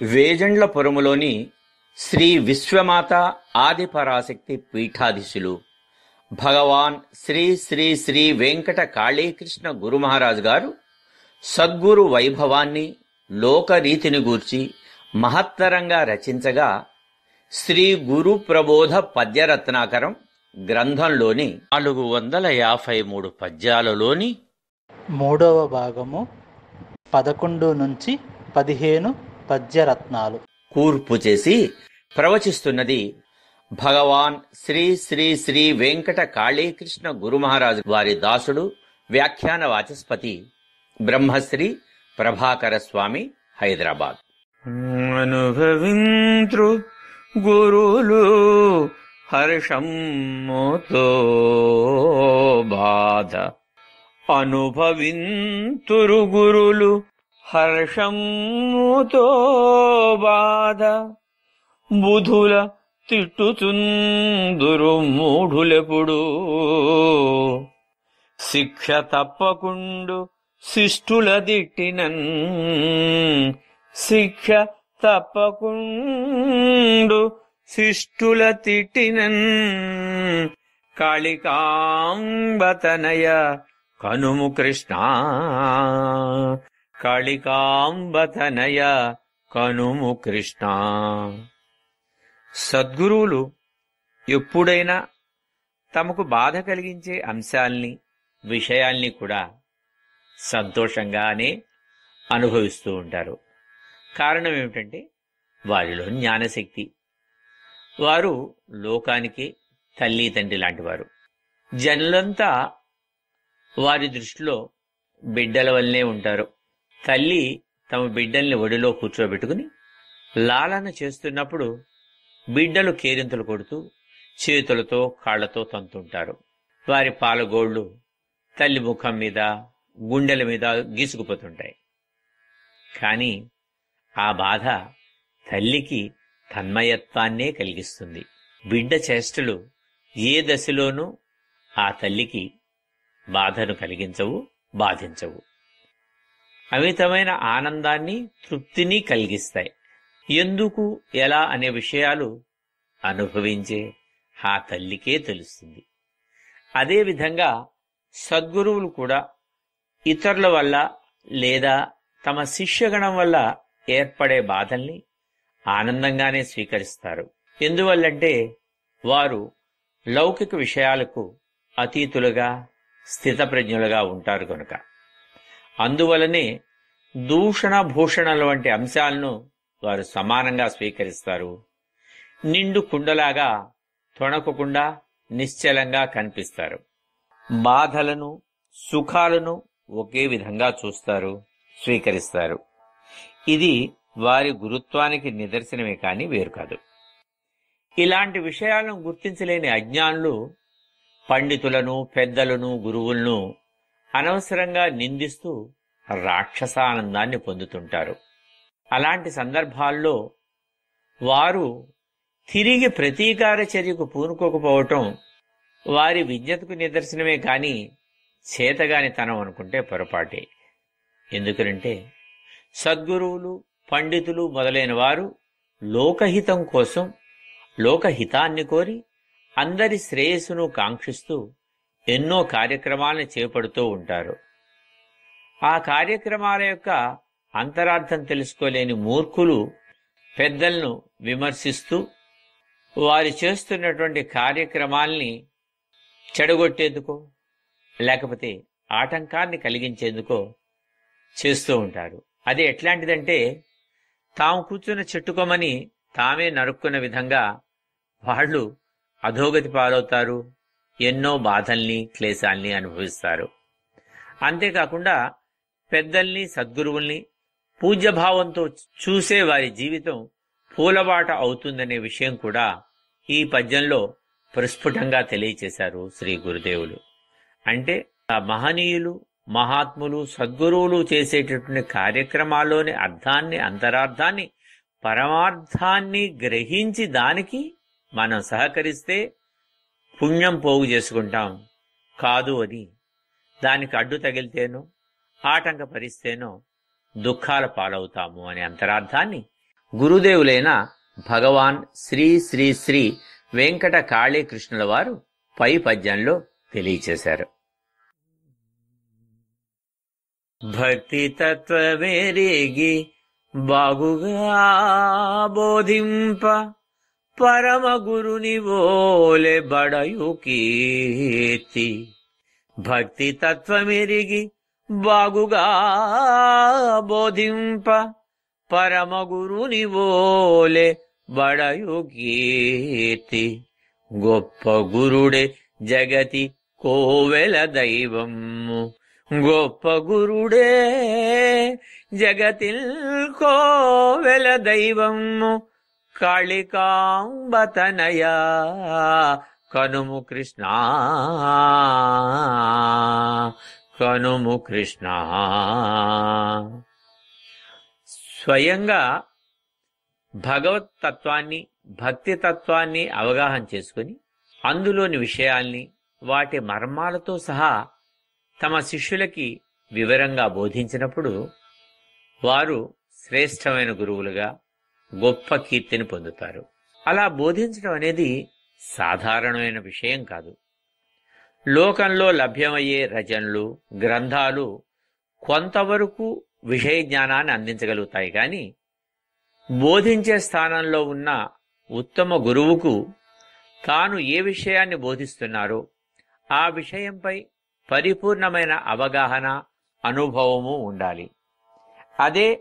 వేజండ్లపురములోని శ్రీ విశ్వమాత ఆదిపరాశక్తి పీఠాధీశులు భగవాన్ శ్రీ శ్రీ శ్రీ వెంకట కాళీకృష్ణ గురుమహారాజు గారు సద్గురు వైభవాన్ని లోకరీతిని గూర్చి మహత్తరంగా రచించగా శ్రీ గురు ప్రబోధ పద్యరత్నాకరం గ్రంథంలోని 453 పద్యాలలోని 3వ భాగము 11 నుంచి 15 పద్యరత్నాలు కూర్పు చేసి ప్రవచిస్తున్నది భగవాన్ శ్రీ శ్రీ శ్రీ వెంకట కాళీకృష్ణ గురుమహారాజు వారి దాసుడు వ్యాఖ్యాన వాచస్పతి బ్రహ్మశ్రీ ప్రభాకర స్వామి, హైదరాబాద్. అనుభవింత్రు గురులు హర్షముతో బాధ, అనుభవింతురు గురులు హర్షముతో బాధ, బుధుల తిట్టుచుందురు మూఢులెప్పుడు, శిక్ష తప్పకుండు శిష్టుల దిట్టినన్, శిక్ష తప్పకుండు శిష్టుల తిట్టినన్, కాళికాంబతనయ కనుము కృష్ణ, కాళికాంబతనయ కనుము కృష్ణ. సద్గురువులు ఎప్పుడైనా తమకు బాధ కలిగించే అంశాల్ని, విషయాల్ని కూడా సంతోషంగానే అనుభవిస్తూ ఉంటారు. కారణం ఏమిటంటే వారిలో జ్ఞానశక్తి. వారు లోకానికి తల్లి తండ్రి లాంటి వారు. జనులంతా వారి దృష్టిలో బిడ్డల వల్లనే ఉంటారు. తల్లి తమ బిడ్డల్ని ఒడిలో కూర్చోబెట్టుకుని లాలన చేస్తున్నప్పుడు బిడ్డలు కేరింతలు కొడుతూ చేతులతో కాళ్లతో తంతుంటారు. వారి పాలగోళ్లు తల్లి ముఖం మీద, గుండెల మీద గీసుకుపోతుంటాయి. కాని ఆ బాధ తల్లికి తన్మయత్వాన్నే కలిగిస్తుంది. బిడ్డ చేష్టలు ఏ దశలోనూ ఆ తల్లికి బాధను కలిగించవు, బాధించవు. అమితమైన ఆనందాన్ని, తృప్తిని కలిగిస్తాయి. ఎందుకు, ఎలా అనే విషయాలు అనుభవించే ఆ తల్లికే తెలుస్తుంది. అదేవిధంగా సద్గురువులు కూడా ఇతరుల వల్ల లేదా తమ శిష్యగణం వల్ల ఏర్పడే బాధల్ని ఆనందంగానే స్వీకరిస్తారు. ఎందువల్లంటే వారు లౌకిక విషయాలకు అతీతులుగా, స్థితప్రజ్ఞులుగా ఉంటారు కనుక. అందువలనే దూషణ భూషణల వంటి అంశాలను వారు సమానంగా స్వీకరిస్తారు. నిండు కుండలాగా తొణకకుండా నిశ్చలంగా కనిపిస్తారు. బాధలను, సుఖాలను ఒకే విధంగా చూస్తారు, స్వీకరిస్తారు. ఇది వారి గురుత్వానికి నిదర్శనమే కాని వేరు కాదు. ఇలాంటి విషయాలను గుర్తించలేని అజ్ఞానులు పండితులను, పెద్దలను, గురువులను అనవసరంగా నిందిస్తూ రాక్షసానందాన్ని పొందుతుంటారు. అలాంటి సందర్భాల్లో వారు తిరిగి ప్రతీకార చర్యకు పూనుకోకపోవటం వారి విజ్ఞతకు నిదర్శనమే కాని చేతగానితనం అనుకుంటే పొరపాటే. ఎందుకంటే సద్గురువులు, పండితులు మొదలైన వారు లోకహితం కోసం, లోకహితాన్ని కోరి అందరి శ్రేయస్సును కాంక్షిస్తూ ఎన్నో కార్యక్రమాలను చేపడుతూ ఉంటారు. ఆ కార్యక్రమాల యొక్క అంతరార్థం తెలుసుకోలేని మూర్ఖులు పెద్దలను విమర్శిస్తూ వారు చేస్తున్నటువంటి కార్యక్రమాల్ని చెడగొట్టేందుకో లేకపోతే ఆటంకాన్ని కలిగించేందుకో చేస్తూ ఉంటారు. అది ఎట్లాంటిదంటే తాము కూర్చున్న చెట్టుకొమ్మని తామే నరుక్కున్న విధంగా వాళ్ళు అధోగతి పాలవుతారు. ఎన్నో బాధల్ని, క్లేశాల్ని అనుభవిస్తారు. అంతేకాకుండా పెద్దల్ని, సద్గురువుల్ని పూజ్యభావంతో చూసే వారి జీవితం పూలబాట అవుతుందనే విషయం కూడా ఈ పద్యంలో ప్రస్ఫుటంగా తెలియచేశారు శ్రీ గురుదేవులు. అంటే ఆ మహనీయులు, మహాత్ములు, సద్గురువులు చేసేటటువంటి కార్యక్రమాల్లోని అర్థాన్ని, అంతరార్థాన్ని, పరమార్థాన్ని గ్రహించి దానికి మనం సహకరిస్తే పుణ్యం పోగు చేసుకుంటాం. కాదు అని దానికి అడ్డు తగిలితేనో, ఆటంకపరిస్తేనో దుఃఖాల పాలవుతాము అనే అంతరార్థాన్ని గురుదేవులైన భగవాన్ శ్రీ శ్రీ శ్రీ వెంకట కాళీకృష్ణుల వారు పై పద్యంలో తెలియచేశారు. భక్తి తత్వమెరిగి బాగుగా బోధింప పరమ గురుని వోలె బడయు కీర్తి. భక్తి తత్వమెరిగి బాగుగా బోధింప పరమ గురుని వోలె బడయు కీర్తి. గొప్ప గురుడే జగతి కోవెల దైవము. గొప్ప గురుడే జగతిల్ కోవెల దైవము. కాళికాంబతనయా కనుము కృష్ణ కనుము కృష్ణ. స్వయంగా భగవత్ తత్వాన్ని, భక్తి తత్వాన్ని అవగాహన చేసుకుని అందులోని విషయాల్ని వాటి మర్మాలతో సహా తమ శిష్యులకి వివరంగా బోధించినప్పుడు వారు శ్రేష్టమైన గురువులుగా గొప్ప కీర్తిని పొందుతారు. అలా బోధించడం అనేది సాధారణమైన విషయం కాదు. లోకంలో లభ్యమయ్యే రచనలు, గ్రంథాలు కొంతవరకు విషయ జ్ఞానాన్ని అందించగలుగుతాయి. కానీ బోధించే స్థానంలో ఉన్న ఉత్తమ గురువుకు తాను ఏ విషయాన్ని బోధిస్తున్నారో ఆ విషయంపై పరిపూర్ణమైన అవగాహన, అనుభవము ఉండాలి. అదే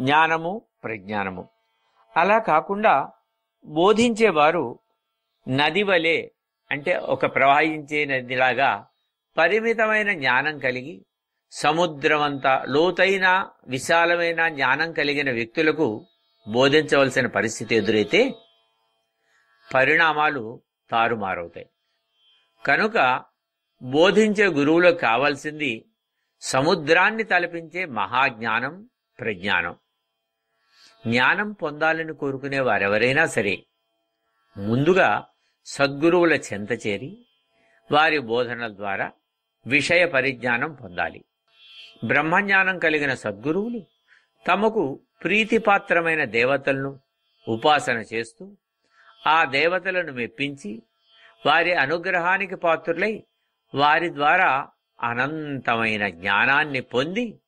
జ్ఞానము, ప్రజ్ఞానము. అలా కాకుండా బోధించేవారు నది వలె, అంటే ఒక ప్రవహించే నదిలాగా పరిమితమైన జ్ఞానం కలిగి సముద్రమంత లోతైన విశాలమైన జ్ఞానం కలిగిన వ్యక్తులకు బోధించవలసిన పరిస్థితి ఎదురైతే పరిణామాలు తారుమారవుతాయి. కనుక బోధించే గురువులకు కావాల్సింది సముద్రాన్ని తలపించే మహాజ్ఞానం, ప్రజ్ఞానం. జ్ఞానం పొందాలని కోరుకునే వారెవరైనా సరే ముందుగా సద్గురువుల చెంత చేరి వారి బోధనల ద్వారా విషయ పరిజ్ఞానం పొందాలి. బ్రహ్మజ్ఞానం కలిగిన సద్గురువులు తమకు ప్రీతిపాత్రమైన దేవతలను ఉపాసన చేస్తూ ఆ దేవతలను మెప్పించి వారి అనుగ్రహానికి పాత్రులై వారి ద్వారా అనంతమైన జ్ఞానాన్ని పొంది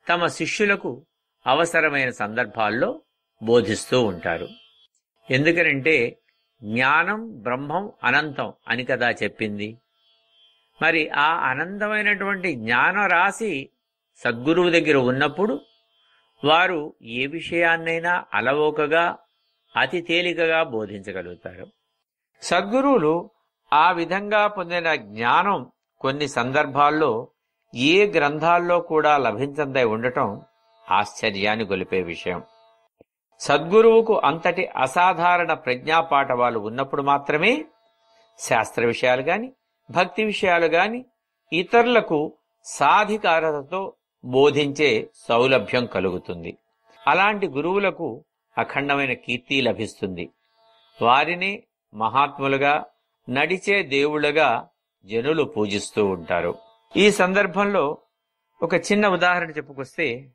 తమ శిష్యులకు అవసరమైన సందర్భాల్లో బోధిస్తూ ఉంటారు. ఎందుకనంటే జ్ఞానం బ్రహ్మం అనంతం అని కదా చెప్పింది. మరి ఆ అనంతమైనటువంటి జ్ఞానరాశి సద్గురువు దగ్గర ఉన్నప్పుడు వారు ఏ విషయాన్నైనా అలవోకగా, అతి తేలికగా బోధించగలుగుతారు. సద్గురువులు ఆ విధంగా పొందిన జ్ఞానం కొన్ని సందర్భాల్లో ఏ గ్రంథాల్లో కూడా లభించందై ఉండటం ఆశ్చర్యాన్ని గొలిపే విషయం. సద్గురువుకు అంతటి అసాధారణ ప్రజ్ఞాపాఠవాలు ఉన్నప్పుడు మాత్రమే శాస్త్ర విషయాలు గాని, భక్తి విషయాలు గాని ఇతరులకు సాధికారతతో బోధించే సౌలభ్యం కలుగుతుంది. అలాంటి గురువులకు అఖండమైన కీర్తి లభిస్తుంది. వారిని మహాత్ములుగా, నడిచే దేవుళ్ళుగా జనులు పూజిస్తూ ఉంటారు. ఈ సందర్భంలో ఒక చిన్న ఉదాహరణ చెప్పుకొస్తే,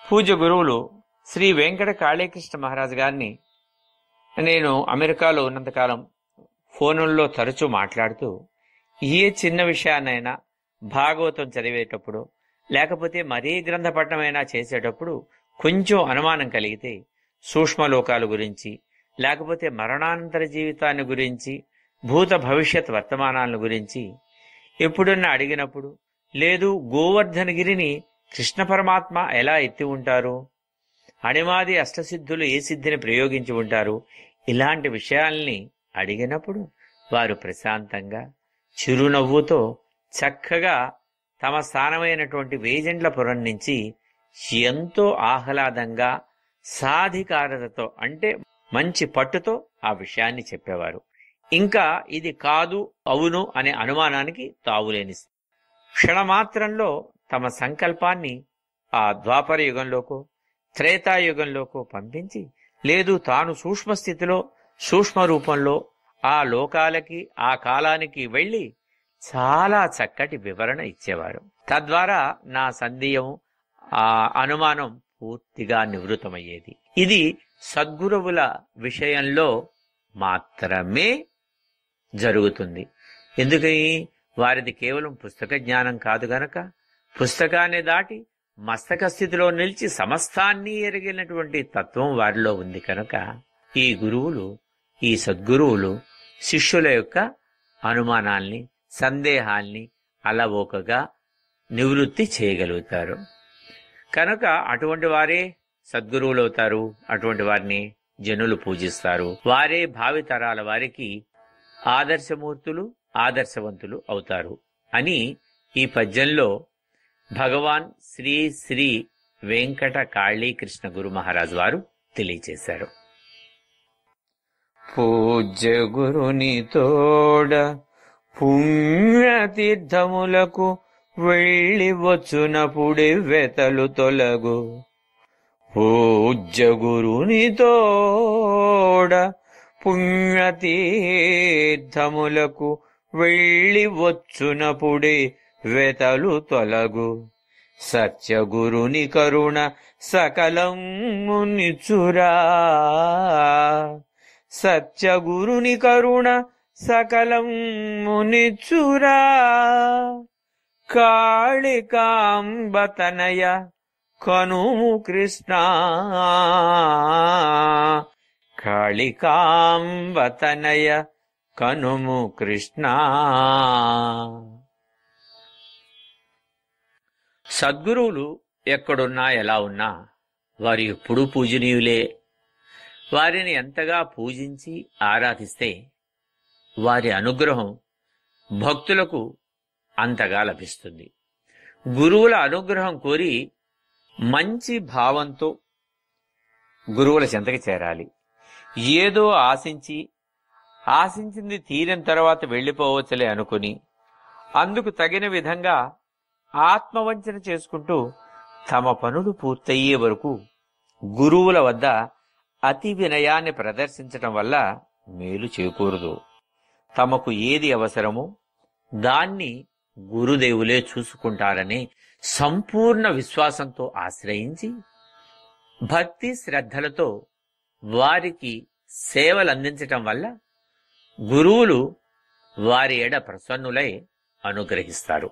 పూజ్య గురువులు శ్రీ వెంకట కాళీకృష్ణ మహారాజ్ గారిని నేను అమెరికాలో ఉన్నంతకాలం ఫోనుల్లో తరచూ మాట్లాడుతూ ఏ చిన్న విషయాన్నైనా భాగవతం చదివేటప్పుడు లేకపోతే మరీ గ్రంథ పఠనమైనా చేసేటప్పుడు కొంచెం అనుమానం కలిగితే సూక్ష్మలోకాల గురించి, లేకపోతే మరణానంతర జీవితాన్ని గురించి, భూత భవిష్యత్ వర్తమానాల గురించి ఎప్పుడన్నా అడిగినప్పుడు, లేదు గోవర్ధనగిరిని కృష్ణ పరమాత్మ ఎలా ఎత్తి ఉంటారు, అణిమాది అష్టసిద్ధులు ఏ సిద్ధిని ప్రయోగించి ఉంటారు, ఇలాంటి విషయాల్ని అడిగినప్పుడు వారు ప్రశాంతంగా చిరునవ్వుతో చక్కగా తమ స్థానమైనటువంటి వేజెండ్లపురం నుంచి ఎంతో ఆహ్లాదంగా సాధికారతతో, అంటే మంచి పట్టుతో ఆ విషయాన్ని చెప్పేవారు. ఇంకా ఇది కాదు అవును అనే అనుమానానికి తావులేని క్షణమాత్రంలో తమ సంకల్పాన్ని ఆ ద్వాపర యుగంలోకో త్రేతాయుగంలోకో పంపించి, లేదు తాను సూక్ష్మస్థితిలో సూక్ష్మ రూపంలో ఆ లోకాలకి ఆ కాలానికి వెళ్ళి చాలా చక్కటి వివరణ ఇచ్చేవారు. తద్వారా నా సందేహం, ఆ అనుమానం పూర్తిగా నివృత్తమయ్యేది. ఇది సద్గురువుల విషయంలో మాత్రమే జరుగుతుంది. ఎందుకని? వారిది కేవలం పుస్తక జ్ఞానం కాదు గనక, పుస్తకాన్ని దాటి మస్తక స్థితిలో నిలిచి సమస్తాన్ని ఎరిగినటువంటి తత్వం వారిలో ఉంది కనుక ఈ గురువులు, ఈ సద్గురువులు శిష్యుల యొక్క అనుమానాల్ని, సందేహాల్ని అలవోకగా నివృత్తి చేయగలుగుతారు. కనుక అటువంటి వారే సద్గురువులు అవుతారు. అటువంటి వారిని జనులు పూజిస్తారు. వారే భావితరాల వారికి ఆదర్శమూర్తులు, ఆదర్శవంతులు అవుతారు అని ఈ పద్యంలో భగవాన్ శ్రీ శ్రీ వెంకట కాళీకృష్ణ గురు మహారాజ్ వారు తెలియచేశారు. పూజ్య గురుని తోడ పుణ్యతీర్థములకు వెళ్ళి వచ్చునపుడే వెతలు తొలగు. పూజ్య గురుని తోడ పుణ్యతీర్థములకు వెళ్ళి వచ్చునపుడే వెతలు తొలగు. సత్యగురుని కరుణ సకలమునిచురా. సత్యగురుని కరుణ సకలమునిచురా. కాళికాంబతనయ కనుము కృష్ణ. కాళికాంబతనయ కనుము కృష్ణ. సద్గురువులు ఎక్కడున్నా ఎలా ఉన్నా వారు ఎప్పుడూ పూజనీయులే. వారిని ఎంతగా పూజించి ఆరాధిస్తే వారి అనుగ్రహం భక్తులకు అంతగా లభిస్తుంది. గురువుల అనుగ్రహం కోరి మంచి భావంతో గురువుల చెంతకి చేరాలి. ఏదో ఆశించింది తీరిన తర్వాత వెళ్ళిపోవచ్చులే అనుకుని అందుకు తగిన విధంగా ఆత్మవంచన చేసుకుంటూ తమ పనులు పూర్తయ్యే వరకు గురువుల వద్ద అతి వినయాన్ని ప్రదర్శించటం వల్ల మేలు చేకూరదు. తమకు ఏది అవసరమో దాన్ని గురుదేవులే చూసుకుంటారనే సంపూర్ణ విశ్వాసంతో ఆశ్రయించి భక్తి శ్రద్ధలతో వారికి సేవలు అందించటం వల్ల గురువులు వారి ఎడ ప్రసన్నులై అనుగ్రహిస్తారు.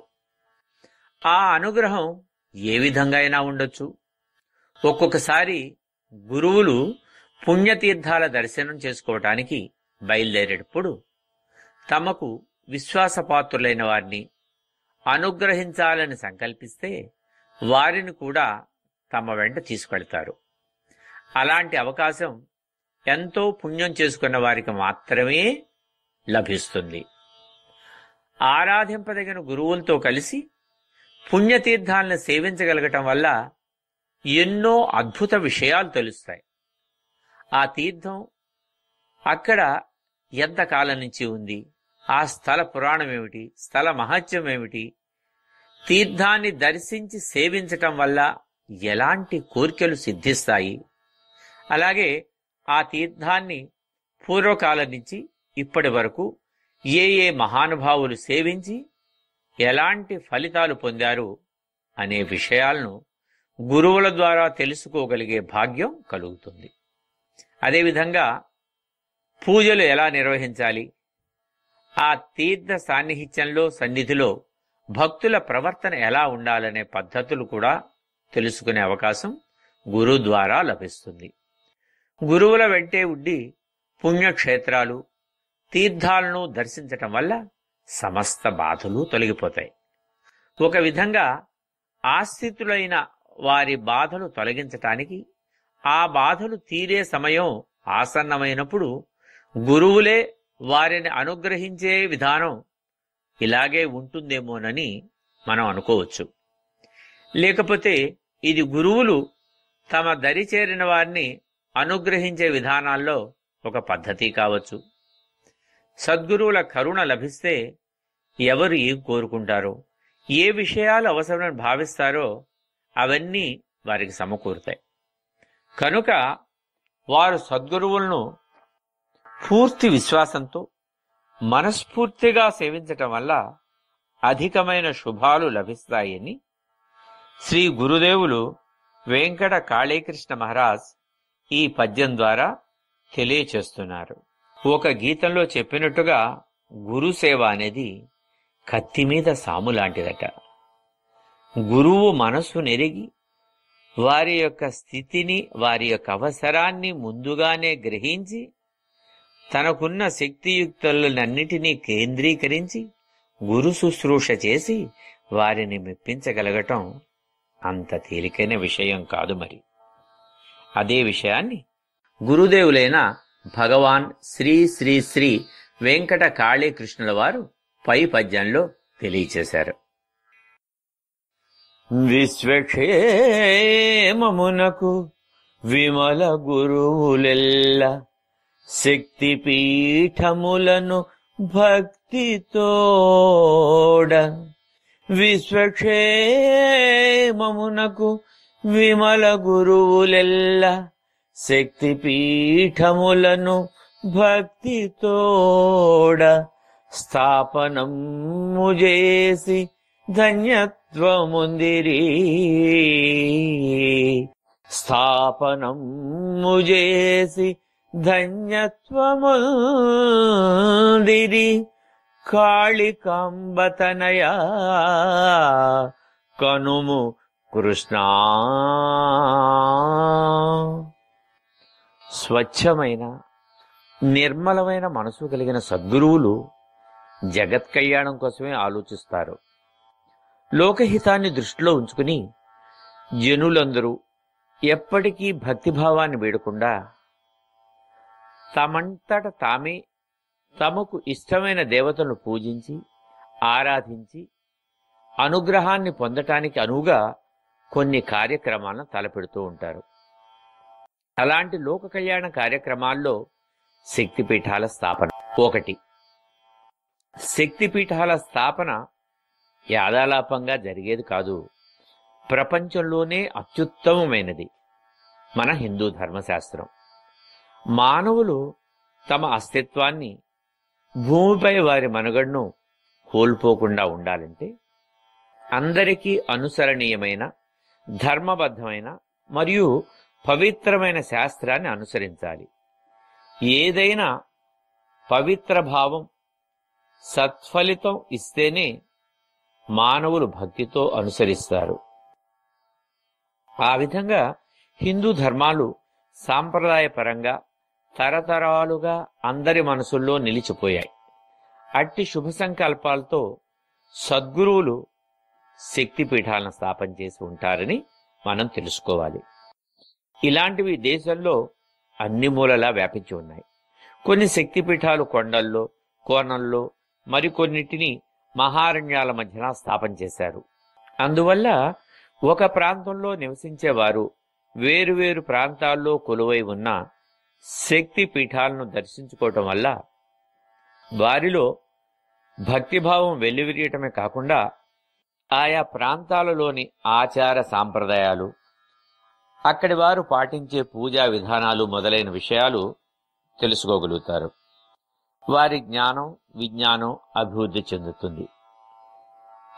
ఆ అనుగ్రహం ఏ విధంగా అయినా ఉండొచ్చు. ఒక్కొక్కసారి గురువులు పుణ్యతీర్థాల దర్శనం చేసుకోవటానికి బయలుదేరేటప్పుడు తమకు విశ్వాసపాత్రులైన వారిని అనుగ్రహించాలని సంకల్పిస్తే వారిని కూడా తమ వెంట తీసుకెళ్తారు. అలాంటి అవకాశం ఎంతో పుణ్యం చేసుకున్న వారికి మాత్రమే లభిస్తుంది. ఆరాధింపదగిన గురువులతో కలిసి పుణ్యతీర్థాలను సేవించగలగటం వల్ల ఎన్నో అద్భుత విషయాలు తెలుస్తాయి. ఆ తీర్థం అక్కడ ఎంతకాలం నుంచి ఉంది, ఆ స్థల పురాణం ఏమిటి, స్థల మహత్యం ఏమిటి, తీర్థాన్ని దర్శించి సేవించటం వల్ల ఎలాంటి కోరికలు సిద్ధిస్తాయి, అలాగే ఆ తీర్థాన్ని పూర్వకాలం నుంచి ఇప్పటి వరకు ఏ మహానుభావులు సేవించి ఎలాంటి ఫలితాలు పొందారు అనే విషయాలను గురువుల ద్వారా తెలుసుకోగలిగే భాగ్యం కలుగుతుంది. అదేవిధంగా పూజలు ఎలా నిర్వహించాలి, ఆ తీర్థ సాన్నిహిత్యంలో సన్నిధిలో భక్తుల ప్రవర్తన ఎలా ఉండాలనే పద్ధతులు కూడా తెలుసుకునే అవకాశం గురువు ద్వారా లభిస్తుంది. గురువుల వెంటే ఉండి పుణ్యక్షేత్రాలు, తీర్థాలను దర్శించటం వల్ల సమస్త బాధలు తొలగిపోతాయి. ఒక విధంగా ఆశ్రితులైన వారి బాధలు తొలగించటానికి, ఆ బాధలు తీరే సమయం ఆసన్నమైనప్పుడు గురువులే వారిని అనుగ్రహించే విధానం ఇలాగే ఉంటుందేమోనని మనం అనుకోవచ్చు. లేకపోతే ఇది గురువులు తమ దరి చేరిన వారిని అనుగ్రహించే విధానాల్లో ఒక పద్ధతి కావచ్చు. సద్గురువుల కరుణ లభిస్తే ఎవరు ఏం కోరుకుంటారో, ఏ విషయాలు అవసరమని భావిస్తారో అవన్నీ వారికి సమకూరుతాయి. కనుక వారు సద్గురువులను పూర్తి విశ్వాసంతో మనస్ఫూర్తిగా సేవించటం వల్ల అధికమైన శుభాలు లభిస్తాయని శ్రీ గురుదేవులు వెంకట కాళీకృష్ణ మహారాజ్ ఈ పద్యం ద్వారా తెలియచేస్తున్నారు. ఒక గీతంలో చెప్పినట్టుగా గురుసేవ అనేది కత్తి మీద సాము లాంటిదట. గురువు మనస్సు నెరిగి వారి యొక్క స్థితిని, వారి యొక్క అవసరాన్ని ముందుగానే గ్రహించి తనకున్న శక్తియుక్తులన్నిటినీ కేంద్రీకరించి గురు శుశ్రూష చేసి వారిని మెప్పించగలగటం అంత తేలికైన విషయం కాదు. మరి అదే విషయాన్ని గురుదేవులైన భగవాన్ శ్రీ శ్రీ శ్రీ వెంకట కాళీకృష్ణుల వారు పై పద్యంలో తెలియచేశారు. విశ్వక్షేమమునకు విమల గురువులెల్ల శక్తిపీఠములను భక్తితోడ. విశ్వక్షేమమునకు విమల గురువులెల్ల శక్తిపీఠములను భక్తితోడ. స్థాపనము చేసి ధన్యత్వముందిరి. స్థాపనము చేసి ధన్యత్వముందిరి. కాళికాంబతనయా కనుము కృష్ణా. స్వచ్ఛమైన నిర్మలమైన మనసు కలిగిన సద్గురువులు జగత్ కళ్యాణం కోసమే ఆలోచిస్తారు. లోకహితాన్ని దృష్టిలో ఉంచుకుని జనులందరూ ఎప్పటికీ భక్తిభావాన్ని వేడకుండా తమంతట తామే తమకు ఇష్టమైన దేవతలను పూజించి ఆరాధించి అనుగ్రహాన్ని పొందటానికి అనువుగా కొన్ని కార్యక్రమాలను తలపెడుతూ ఉంటారు. అలాంటి లోక కళ్యాణ కార్యక్రమాల్లో శక్తిపీఠాల స్థాపన ఒకటి. శక్తిపీఠాల స్థాపన యాదాలాపంగా జరిగేది కాదు. ప్రపంచంలోనే అత్యుత్తమమైనది మన హిందూ ధర్మశాస్త్రం. మానవులు తమ అస్తిత్వాన్ని, భూమిపై వారి మనుగడను కోల్పోకుండా ఉండాలంటే అందరికీ అనుసరణీయమైన, ధర్మబద్ధమైన మరియు పవిత్రమైన శాస్త్రాన్ని అనుసరించాలి. ఏదైనా పవిత్ర భావం సత్ఫలితం ఇస్తేనే మానవులు భక్తితో అనుసరిస్తారు. ఆ విధంగా హిందూ ధర్మాలు సాంప్రదాయపరంగా తరతరాలుగా అందరి మనసుల్లో నిలిచిపోయాయి. అట్టి శుభ సంకల్పాలతో సద్గురువులు శక్తిపీఠాలను స్థాపన చేసి ఉంటారని మనం తెలుసుకోవాలి. ఇలాంటివి దేశంలో అన్ని మూలలా వ్యాపించి ఉన్నాయి. కొన్ని శక్తిపీఠాలు కొండల్లో, కోనల్లో, మరికొన్నిటిని మహారణ్యాల మధ్యన స్థాపన చేశారు. అందువల్ల ఒక ప్రాంతంలో నివసించేవారు వేరువేరు ప్రాంతాల్లో కొలువై ఉన్న శక్తి పీఠాలను దర్శించుకోవటం వల్ల వారిలో భక్తిభావం వెల్లివిరియటమే కాకుండా ఆయా ప్రాంతాలలోని ఆచార సాంప్రదాయాలు, అక్కడి వారు పాటించే పూజా విధానాలు మొదలైన విషయాలు తెలుసుకోగలుగుతారు. వారి జ్ఞానం, విజ్ఞానం అభివృద్ధి చెందుతుంది.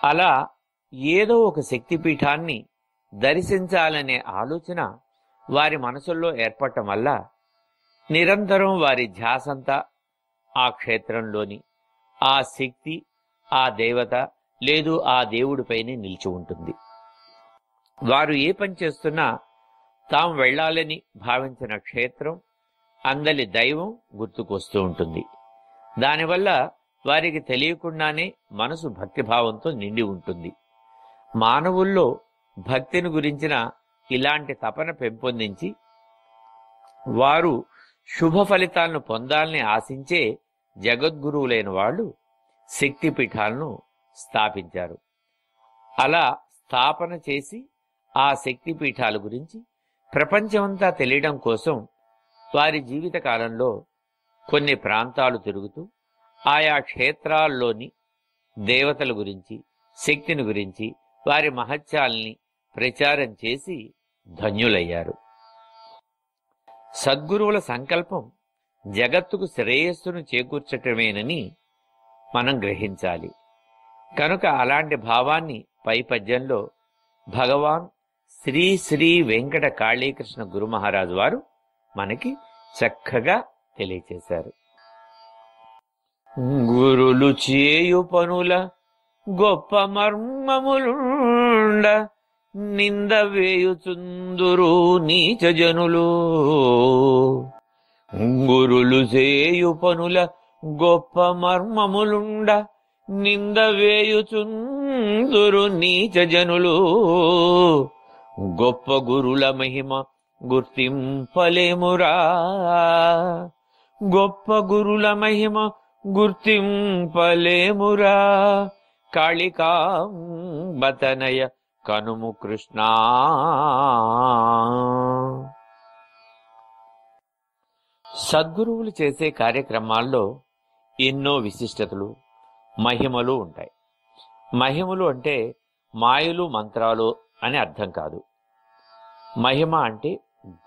అలా ఏదో ఒక శక్తిపీఠాన్ని దర్శించాలనే ఆలోచన వారి మనసుల్లో ఏర్పడటం వల్ల నిరంతరం వారి ధ్యాసంతా ఆ క్షేత్రంలోని ఆ శక్తి, ఆ దేవత లేదు ఆ దేవుడిపైనే నిలిచి ఉంటుంది. వారు ఏ పని చేస్తున్నా తాము వెళ్లాలని భావించిన క్షేత్రం, అందలి దైవం గుర్తుకొస్తూ ఉంటుంది. దానివల్ల వారికి తెలియకుండానే మనసు భక్తిభావంతో నిండి ఉంటుంది. మానవుల్లో భక్తిని గురించిన ఇలాంటి తపన పెంపొందించి వారు శుభ ఫలితాలను పొందాలని ఆశించే జగద్గురువులైన వాళ్ళు శక్తిపీఠాలను స్థాపించారు. అలా స్థాపన చేసి ఆ శక్తిపీఠాల గురించి ప్రపంచమంతా తెలియడం కోసం వారి జీవిత కాలంలో కొన్ని ప్రాంతాలు తిరుగుతూ ఆయా క్షేత్రాల్లోని దేవతల గురించి, శక్తిని గురించి, వారి మహత్యాల్ని ప్రచారం చేసి ధన్యులయ్యారు. సద్గురువుల సంకల్పం జగత్తుకు శ్రేయస్సును చేకూర్చటమేనని మనం గ్రహించాలి. కనుక అలాంటి భావాన్ని పై పద్యంలో భగవాన్ శ్రీ శ్రీ వెంకట కాళీకృష్ణ గురు మహారాజు వారు మనకి చక్కగా తెలియచేశారు. గురులు చేయు పనుల గొప్ప మర్మములుండ నింద వేయుచుందురు నీచ జనులు. గురులు చేయు పనుల గొప్ప మర్మములుండ నింద వేయుచుందురు నీచ జనులు. గొప్ప గురుల మహిమ గుర్తింపలేమురా, గొప్ప గురుల మహిమ గుర్తింపలేమురా. కాళికాంబతనయ కనుము కృష్ణ. సద్గురువులు చేసే కార్యక్రమాల్లో ఎన్నో విశిష్టతలు, మహిమలు ఉంటాయి. మహిమలు అంటే మాయలు మంత్రాలు అని అర్థం కాదు. మహిమ అంటే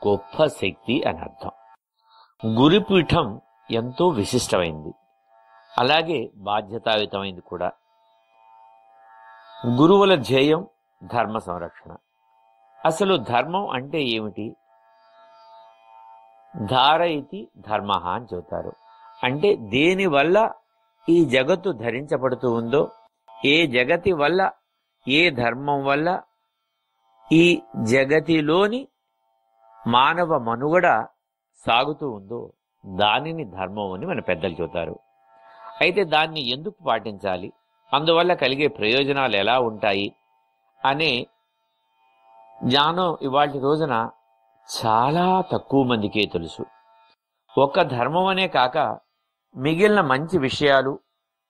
గొప్ప శక్తి అని అర్థం. గురుపీఠం ఎంతో విశిష్టమైంది, అలాగే బాధ్యతాయుతమైంది కూడా. గురువుల ధ్యేయం ధర్మ సంరక్షణ. అసలు ధర్మం అంటే ఏమిటి? ధారయితి ధర్మ అని చెబుతారు. అంటే దేని వల్ల ఈ జగత్తు ధరించబడుతూ ఉందో, ఏ జగతి వల్ల, ఏ ధర్మం వల్ల ఈ జగతిలోని మానవ మనుగడ సాగుతూ ఉందో దానిని ధర్మం అని మన పెద్దలు చెబుతారు. అయితే దాన్ని ఎందుకు పాటించాలి, అందువల్ల కలిగే ప్రయోజనాలు ఎలా ఉంటాయి అనే జ్ఞానం ఇవాళ రోజున చాలా తక్కువ మందికే తెలుసు. ఒక్క ధర్మం అనే కాక మిగిలిన మంచి విషయాలు,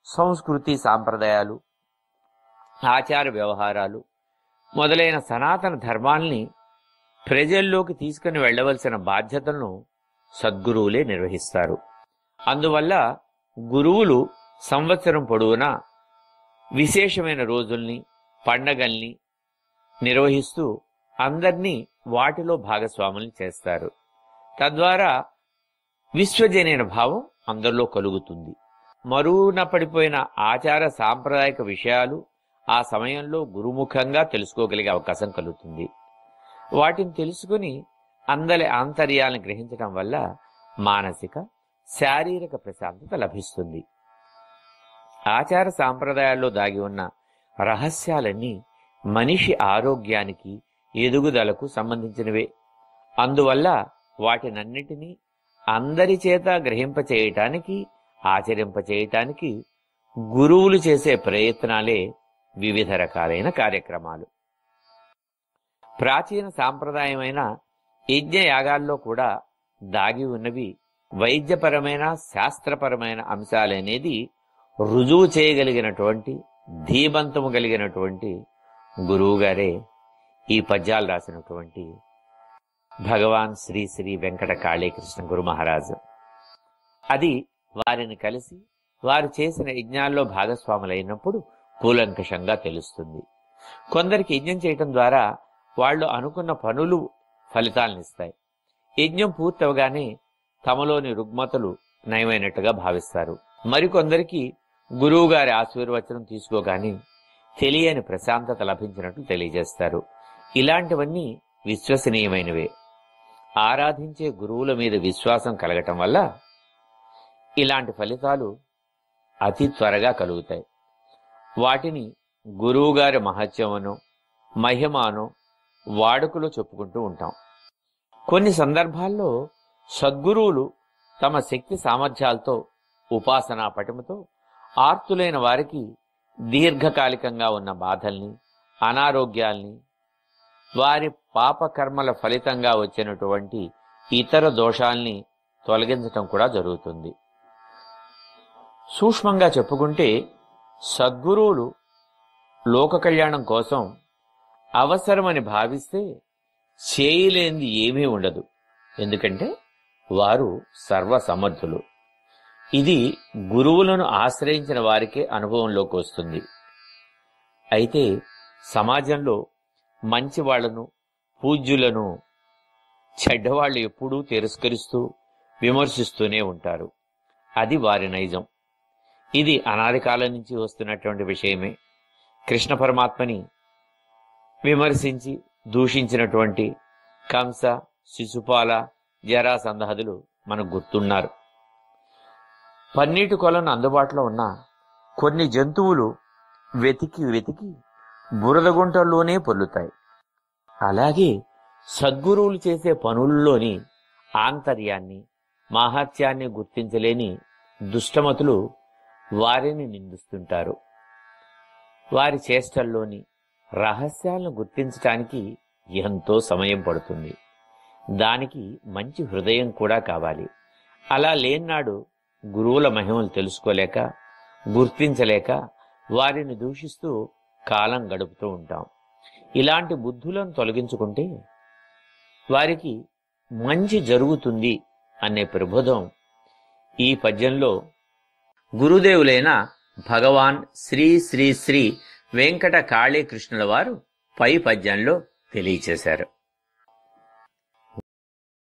సంస్కృతి సాంప్రదాయాలు, ఆచార వ్యవహారాలు మొదలైన సనాతన ధర్మాల్ని ప్రజల్లోకి తీసుకుని వెళ్ళవలసిన బాధ్యతలను సద్గురువులే నిర్వహిస్తారు. అందువల్ల గురువులు సంవత్సరం పొడవునా విశేషమైన రోజుల్ని, పండగల్ని నిర్వహిస్తూ అందర్నీ వాటిలో భాగస్వాముల్ని చేస్తారు. తద్వారా విశ్వజనీన భావం అందరిలో కలుగుతుంది. మరుగున పడిపోయిన ఆచార సాంప్రదాయక విషయాలు ఆ సమయంలో గురుముఖంగా తెలుసుకోగలిగే అవకాశం కలుగుతుంది. వాటిని తెలుసుకుని అందరి ఆంతర్యాలను గ్రహించడం వల్ల మానసిక, శారీరక ప్రశాంతత లభిస్తుంది. ఆచార సాంప్రదాయాల్లో దాగి ఉన్న రహస్యాలన్నీ మనిషి ఆరోగ్యానికి, ఎదుగుదలకు సంబంధించినవే. అందువల్ల వాటినన్నిటినీ అందరి చేత గ్రహింపచేయటానికి, ఆచరింపచేయటానికి గురువులు చేసే ప్రయత్నాలే వివిధ రకాలైన కార్యక్రమాలు. ప్రాచీన సాంప్రదాయమైన యజ్ఞయాగాల్లో కూడా దాగి ఉన్నవి వైద్యపరమైన, శాస్త్రపరమైన అంశాలనేది రుజువు చేయగలిగినటువంటి, ధీబంతము కలిగినటువంటి గురువుగారే ఈ పద్యాలు రాసినటువంటి భగవాన్ శ్రీ శ్రీ వెంకట కాళీకృష్ణ గురు మహారాజు. అది వారిని కలిసి వారు చేసిన యజ్ఞాల్లో భాగస్వాములైనప్పుడు కూలంకషంగా తెలుస్తుంది. కొందరికి యజ్ఞం చేయటం ద్వారా వాళ్ళు అనుకున్న పనులు ఫలితాలనిస్తాయి. యజ్ఞం పూర్తవగానే తమలోని రుగ్మతలు నయమైనట్టుగా భావిస్తారు. మరికొందరికి గురువు గారి ఆశీర్వచనం తీసుకోగానే తెలియని ప్రశాంతత లభించినట్లు తెలియజేస్తారు. ఇలాంటివన్నీ విశ్వసనీయమైనవే. ఆరాధించే గురువుల మీద విశ్వాసం కలగటం వల్ల ఇలాంటి ఫలితాలు అతి త్వరగా కలుగుతాయి. వాటిని గురువుగారి మహత్యమనో, మహిమనో వాడుకలో చెప్పుకుంటూ ఉంటాం. కొన్ని సందర్భాల్లో సద్గురువులు తమ శక్తి సామర్థ్యాలతో, ఉపాసనా పటిమతో ఆర్తులైన వారికి దీర్ఘకాలికంగా ఉన్న బాధల్ని, అనారోగ్యాల్ని, వారి పాపకర్మల ఫలితంగా వచ్చినటువంటి ఇతర దోషాల్ని తొలగించటం కూడా జరుగుతుంది. సూక్ష్మంగా చెప్పుకుంటే సద్గురువులు లోక కళ్యాణం కోసం అవసరమని భావిస్తే చేయలేనిది ఏమీ ఉండదు. ఎందుకంటే వారు సర్వసమర్థులు. ఇది గురువులను ఆశ్రయించిన వారికే అనుభవంలోకి వస్తుంది. అయితే సమాజంలో మంచి వాళ్లను, పూజ్యులను చెడ్డవాళ్లు ఎప్పుడూ తిరస్కరిస్తూ విమర్శిస్తూనే ఉంటారు. అది వారి నైజం. ఇది అనాది కాలం నుంచి వస్తున్నటువంటి విషయమే. కృష్ణ పరమాత్మని విమర్శించి దూషించినటువంటి కంస, శిశుపాల జరాసంధాదులు మనకు గుర్తున్నారు. పన్నీటి కొలను అందుబాటులో ఉన్న కొన్ని జంతువులు వెతికి వెతికి బురదగుంటల్లోనే పొర్లుతాయి. అలాగే సద్గురువులు చేసే పనుల్లోని ఆంతర్యాన్ని, మాహాత్యాన్ని గుర్తించలేని దుష్టమతులు వారిని నిందిస్తుంటారు. వారి చేష్టల్లోని రహస్యాలను గుర్తించటానికి ఎంతో సమయం పడుతుంది. దానికి మంచి హృదయం కూడా కావాలి. అలా లేనాడు గురువుల మహిమలు తెలుసుకోలేక, గుర్తించలేక వారిని దూషిస్తూ కాలం గడుపుతూ ఉంటాం. ఇలాంటి బుద్ధులను తొలగించుకుంటే వారికి మంచి జరుగుతుంది అనే ప్రబోధం ఈ పద్యంలో గురుదేవులైన భగవాన్ శ్రీ శ్రీ శ్రీ వెంకట కాళీకృష్ణుల వారు పై పద్యంలో తెలియచేశారు.